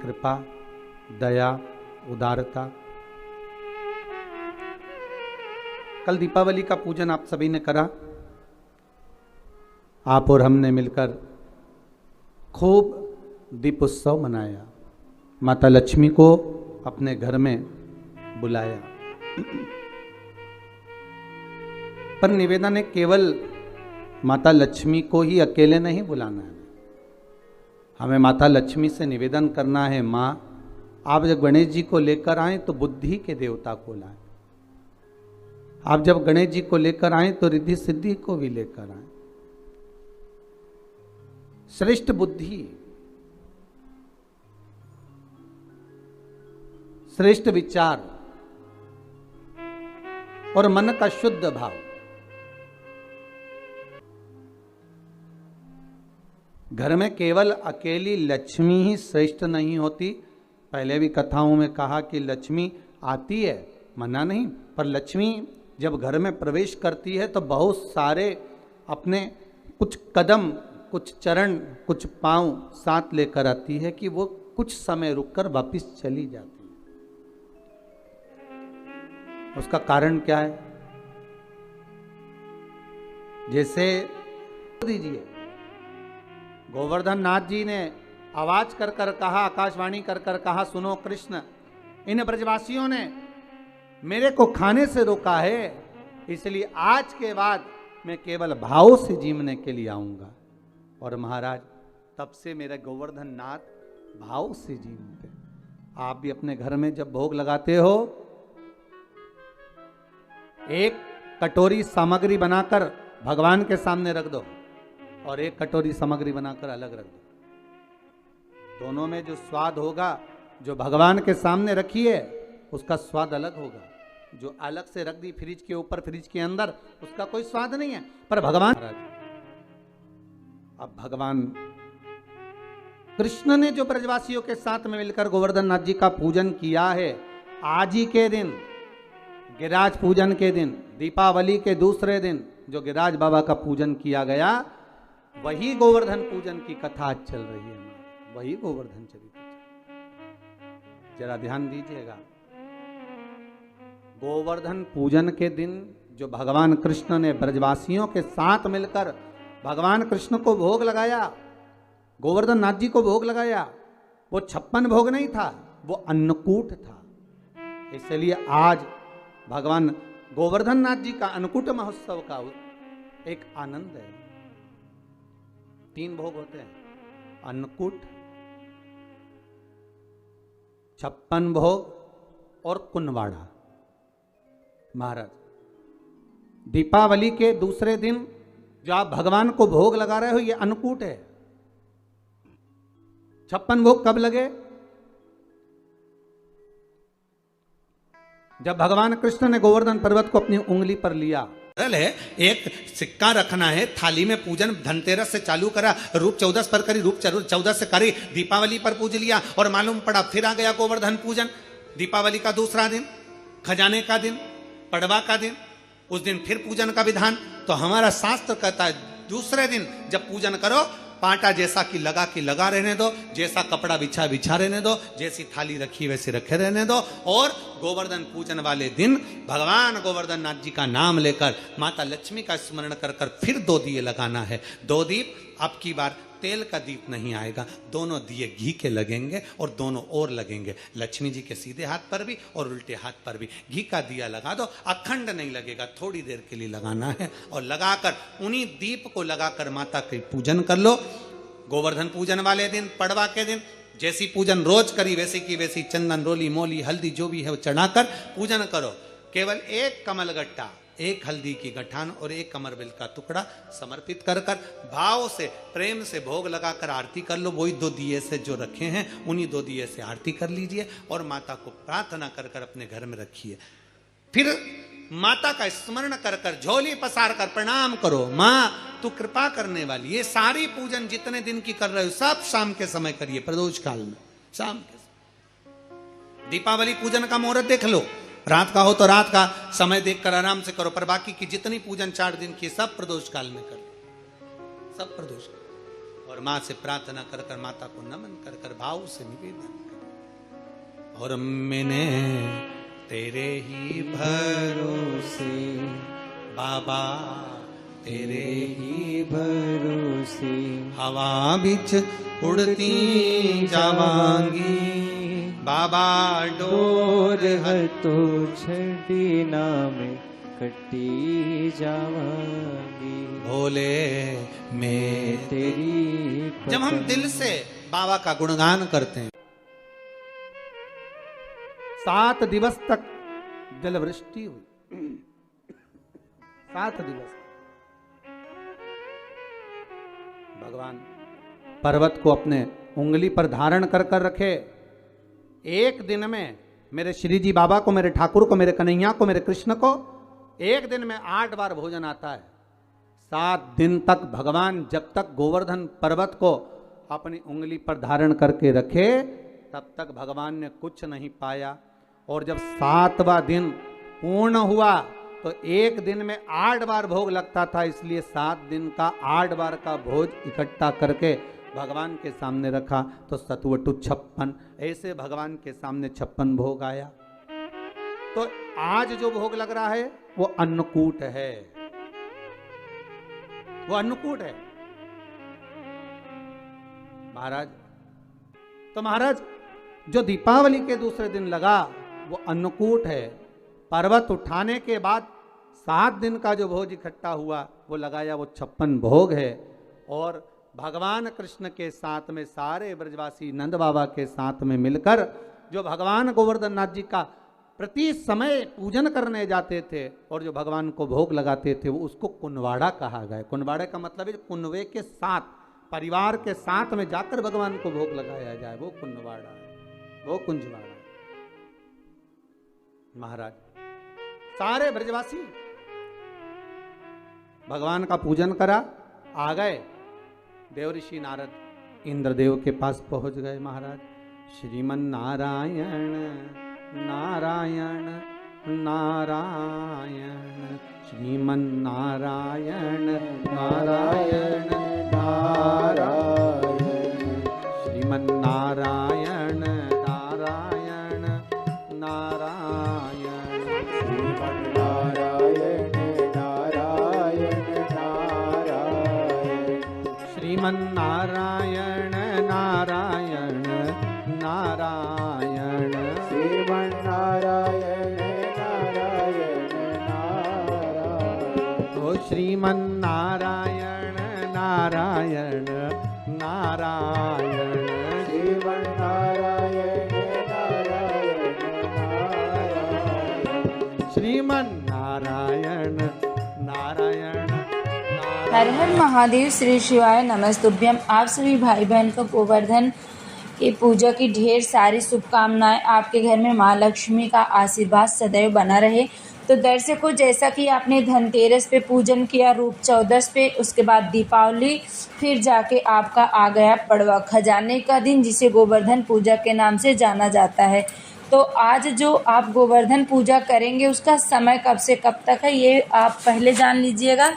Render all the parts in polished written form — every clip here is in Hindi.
कृपा, दया, उदारता। कल दीपावली का पूजन आप सभी ने करा। आप और हमने मिलकर खूब दीप उत्सव मनाया, माता लक्ष्मी को अपने घर में बुलाया। पर निवेदन है, केवल माता लक्ष्मी को ही अकेले नहीं बुलाना है। हमें माता लक्ष्मी से निवेदन करना है, माँ आप जब गणेश जी को लेकर आए तो बुद्धि के देवता को लाएं। आप जब गणेश जी को लेकर आए तो रिद्धि सिद्धि को भी लेकर आए। श्रेष्ठ बुद्धि, श्रेष्ठ विचार और मन का शुद्ध भाव। घर में केवल अकेली लक्ष्मी ही श्रेष्ठ नहीं होती। पहले भी कथाओं में कहा कि लक्ष्मी आती है, मना नहीं, पर लक्ष्मी जब घर में प्रवेश करती है तो बहुत सारे अपने कुछ कदम, कुछ चरण, कुछ पांव साथ लेकर आती है कि वो कुछ समय रुककर वापस चली जाती है। उसका कारण क्या है? जैसे दीजिए, गोवर्धन नाथ जी ने आवाज कर कर कहा, आकाशवाणी कर कर कहा, सुनो कृष्ण, इन ब्रजवासियों ने मेरे को खाने से रोका है, इसलिए आज के बाद मैं केवल भाव से जीवने के लिए आऊंगा। और महाराज तब से मेरे गोवर्धन नाथ भाव से जीवते। आप भी अपने घर में जब भोग लगाते हो, एक कटोरी सामग्री बनाकर भगवान के सामने रख दो और एक कटोरी सामग्री बनाकर अलग रख दो। दोनों में जो स्वाद होगा, जो भगवान के सामने रखी है उसका स्वाद अलग होगा, जो अलग से रख दी फ्रिज के ऊपर, फ्रिज के अंदर, उसका कोई स्वाद नहीं है। पर भगवान, अब भगवान कृष्ण ने जो ब्रजवासियों के साथ में मिलकर गोवर्धन नाथ जी का पूजन किया है, आज ही के दिन, गिरिराज पूजन के दिन, दीपावली के दूसरे दिन जो गिरिराज बाबा का पूजन किया गया, वही गोवर्धन पूजन की कथा आज चल रही है। वही गोवर्धन चरित्र, जरा ध्यान दीजिएगा। गोवर्धन पूजन के दिन जो भगवान कृष्ण ने ब्रजवासियों के साथ मिलकर भगवान कृष्ण को भोग लगाया, गोवर्धन नाथ जी को भोग लगाया, वो 56 भोग नहीं था, वो अन्नकूट था। इसलिए आज भगवान गोवर्धन नाथ जी का अन्नकूट महोत्सव का एक आनंद है। 3 भोग होते हैं, अन्नकूट, 56 भोग और कुनवाड़ा। महाराज दीपावली के दूसरे दिन जो आप भगवान को भोग लगा रहे हो, ये अन्नकूट है। 56 भोग कब लगे? जब भगवान कृष्ण ने गोवर्धन पर्वत को अपनी उंगली पर लिया। है एक सिक्का रखना है, थाली में पूजन धनतेरस से चालू करा, रूप 14 पर करी, रूप 14 से करी, दीपावली पर पूज लिया और मालूम पड़ा फिर आ गया गोवर्धन पूजन। दीपावली का दूसरा दिन, खजाने का दिन, पड़वा का दिन, उस दिन फिर पूजन का विधान। तो हमारा शास्त्र कहता है दूसरे दिन जब पूजन करो, पाटा जैसा कि लगा रहने दो, जैसा कपड़ा बिछा रहने दो, जैसी थाली रखी वैसे रखे रहने दो। और गोवर्धन पूजन वाले दिन भगवान गोवर्धन नाथ जी का नाम लेकर माता लक्ष्मी का स्मरण कर कर फिर 2 दिए लगाना है। 2 दीप, अब की बार तेल का दीप नहीं आएगा, दोनों दिए घी के लगेंगे और दोनों ओर लगेंगे, लक्ष्मी जी के सीधे हाथ पर भी और उल्टे हाथ पर भी। घी का दिया लगा दो, अखंड नहीं लगेगा, थोड़ी देर के लिए लगाना है। और लगाकर उन्हीं दीप को लगाकर माता के पूजन कर लो। गोवर्धन पूजन वाले दिन, पड़वा के दिन, जैसी पूजन रोज करी वैसी की वैसी चंदन, रोली, मोली, हल्दी जो भी है वो चढ़ाकर पूजन करो। केवल एक कमल गट्टा, एक हल्दी की गठान और एक कमरबेल का टुकड़ा समर्पित कर कर भाव से, प्रेम से भोग लगाकर आरती कर लो। वही 2 दिए से जो रखे हैं, उन्हीं 2 दिए से आरती कर लीजिए और माता को प्रार्थना कर कर अपने घर में रखिए। फिर माता का स्मरण कर कर झोली पसार कर प्रणाम करो, माँ तू कृपा करने वाली। ये सारी पूजन जितने दिन की कर रहे हो सब शाम के समय करिए, प्रदोष काल में शाम के। दीपावली पूजन का मुहूर्त देख लो, रात का हो तो रात का समय देखकर आराम से करो, पर बाकी की जितनी पूजन 4 दिन की सब प्रदोष काल में कर लो, सब प्रदोष काल। और माँ से प्रार्थना कर कर, माता को नमन कर कर भाव से निवेदन कर। और मैंने तेरे ही भरोसे बाबा, तेरे ही भरोसे हवा बिच उड़ती जावांगी बाबा, डोर तो छड़ी नाम कटी जावांगी भोले मैं तेरी। जब हम दिल से बाबा का गुणगान करते हैं, 7 दिवस तक जलवृष्टि हुई। 7 दिवस भगवान पर्वत को अपने उंगली पर धारण कर कर रखे। एक दिन में मेरे श्री जी बाबा को, मेरे ठाकुर को, मेरे कन्हैया को, मेरे कृष्ण को एक दिन में 8 बार भोजन आता है। 7 दिन तक भगवान जब तक गोवर्धन पर्वत को अपनी उंगली पर धारण करके रखे, तब तक भगवान ने कुछ नहीं पाया। और जब 7वां दिन पूर्ण हुआ तो एक दिन में 8 बार भोग लगता था, इसलिए 7 दिन का 8 बार का भोज इकट्ठा करके भगवान के सामने रखा। तो सतवटु 56 ऐसे भगवान के सामने 56 भोग आया। तो आज जो भोग लग रहा है वो अन्नकूट है, वो अन्नकूट है महाराज। तो महाराज जो दीपावली के दूसरे दिन लगा वो अन्नकूट है। पर्वत उठाने के बाद 7 दिन का जो भोज इकट्ठा हुआ वो लगाया, वो 56 भोग है। और भगवान कृष्ण के साथ में सारे ब्रजवासी नंद बाबा के साथ में मिलकर जो भगवान गोवर्धन नाथ जी का प्रति समय पूजन करने जाते थे और जो भगवान को भोग लगाते थे, वो उसको कुनवाड़ा कहा गया। कुनवाड़े का मतलब है कुनवे के साथ, परिवार के साथ में जाकर भगवान को भोग लगाया जाए, वो कुनवाड़ा है, वो कुंजवाड़ा। महाराज सारे ब्रजवासी भगवान का पूजन करा, आ गए। देवऋषि नारद इंद्रदेव के पास पहुंच गए। महाराज श्रीमन नारायण नारायण नारायण, श्रीमन नारायण नारायण नारायण, श्रीमन नारायण नारायण नारायण, श्रीमन नारायण नारायण नारायण, श्रीमन नारायण नारायण नारायण, श्रीमन नारायण नारायण नारायण, ओ श्रीमन नारायण नारायण नारायण, श्रीमन नारायण नारायण नारायण, श्रीमन नारायण नारायण। हर हर महादेव, श्री शिवाय नमस्तुभ्यम। आप सभी भाई बहन को गोवर्धन की पूजा की ढेर सारी शुभकामनाएं। आपके घर में माँ लक्ष्मी का आशीर्वाद सदैव बना रहे। तो दर्शकों, जैसा कि आपने धनतेरस पे पूजन किया, रूप चौदस पे, उसके बाद दीपावली, फिर जाके आपका आ गया पड़वा खजाने का दिन, जिसे गोवर्धन पूजा के नाम से जाना जाता है। तो आज जो आप गोवर्धन पूजा करेंगे उसका समय कब से कब तक है, ये आप पहले जान लीजिएगा,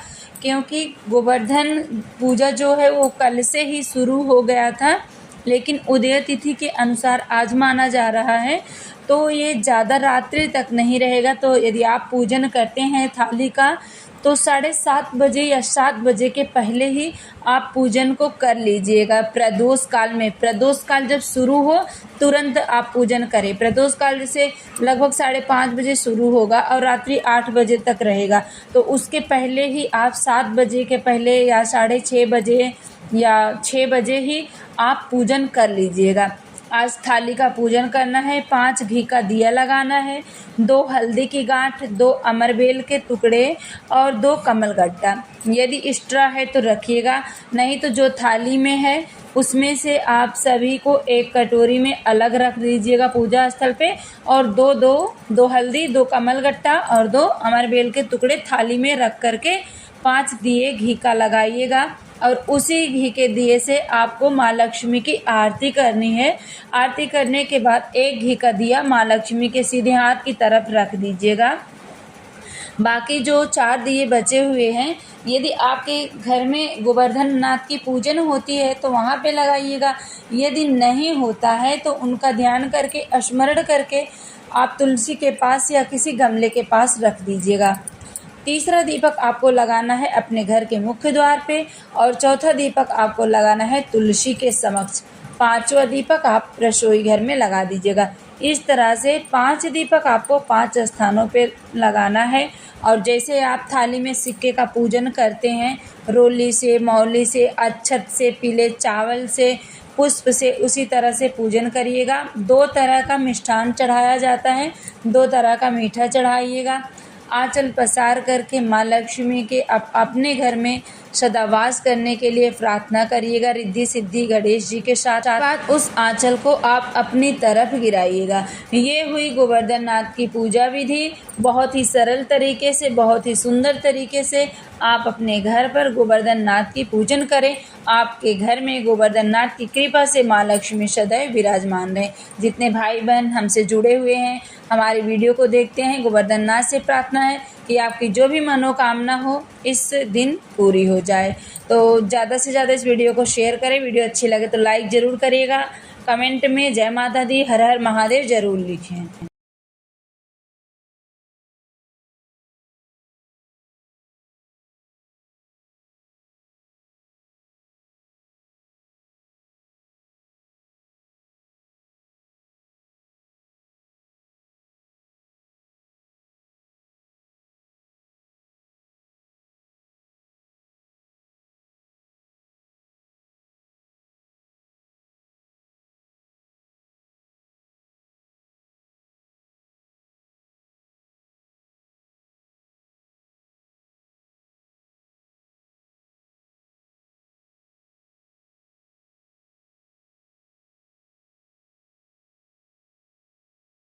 क्योंकि गोवर्धन पूजा जो है वो कल से ही शुरू हो गया था, लेकिन उदय तिथि के अनुसार आज माना जा रहा है। तो ये ज़्यादा रात्रि तक नहीं रहेगा। तो यदि आप पूजन करते हैं थाली का, तो 7:30 बजे या 7 बजे के पहले ही आप पूजन को कर लीजिएगा। प्रदोष काल में, प्रदोष काल जब शुरू हो तुरंत आप पूजन करें। प्रदोष काल जैसे लगभग 5:30 बजे शुरू होगा और रात्रि 8 बजे तक रहेगा। तो उसके पहले ही आप 7 बजे के पहले या 6:30 बजे या 6 बजे ही आप पूजन कर लीजिएगा। आज थाली का पूजन करना है, 5 घी का दिया लगाना है, 2 हल्दी की गांठ, 2 अमरबेल के टुकड़े और 2 कमलगट्टा। यदि एक्स्ट्रा है तो रखिएगा, नहीं तो जो थाली में है उसमें से आप सभी को एक कटोरी में अलग रख दीजिएगा पूजा स्थल पे, और 2 हल्दी, 2 कमलगट्टा और 2 अमरबेल के टुकड़े थाली में रख करके 5 दिए घी का लगाइएगा। और उसी घी के दिए से आपको माँ लक्ष्मी की आरती करनी है। आरती करने के बाद 1 घी का दिया माँ लक्ष्मी के सीधे हाथ की तरफ रख दीजिएगा। बाकी जो 4 दिए बचे हुए हैं, यदि आपके घर में गोवर्धन नाथ की पूजन होती है तो वहाँ पे लगाइएगा। यदि नहीं होता है तो उनका ध्यान करके, स्मरण करके आप तुलसी के पास या किसी गमले के पास रख दीजिएगा। तीसरा दीपक आपको लगाना है अपने घर के मुख्य द्वार पे और चौथा दीपक आपको लगाना है तुलसी के समक्ष। 5वां दीपक आप रसोई घर में लगा दीजिएगा। इस तरह से 5 दीपक आपको 5 स्थानों पे लगाना है। और जैसे आप थाली में सिक्के का पूजन करते हैं, रोली से, मौली से, अक्षत से, पीले चावल से, पुष्प से, उसी तरह से पूजन करिएगा। 2 तरह का मिष्ठान चढ़ाया जाता है, 2 तरह का मीठा चढ़ाइएगा। आंचल पसार करके माँ लक्ष्मी के अपने घर में सदावास करने के लिए प्रार्थना करिएगा। रिद्धि सिद्धि गणेश जी के साथ उस आंचल को आप अपनी तरफ गिराइएगा। ये हुई गोवर्धन नाथ की पूजा विधि। बहुत ही सरल तरीके से, बहुत ही सुंदर तरीके से आप अपने घर पर गोवर्धन नाथ की पूजन करें। आपके घर में गोवर्धन नाथ की कृपा से माँ लक्ष्मी सदैव विराजमान रहे। जितने भाई बहन हमसे जुड़े हुए हैं, हमारी वीडियो को देखते हैं, गोवर्धन नाथ से प्रार्थना है कि आपकी जो भी मनोकामना हो इस दिन पूरी हो जाए। तो ज़्यादा से ज़्यादा इस वीडियो को शेयर करें। वीडियो अच्छी लगे तो लाइक ज़रूर करिएगा। कमेंट में जय माता दी, हर हर महादेव ज़रूर लिखें।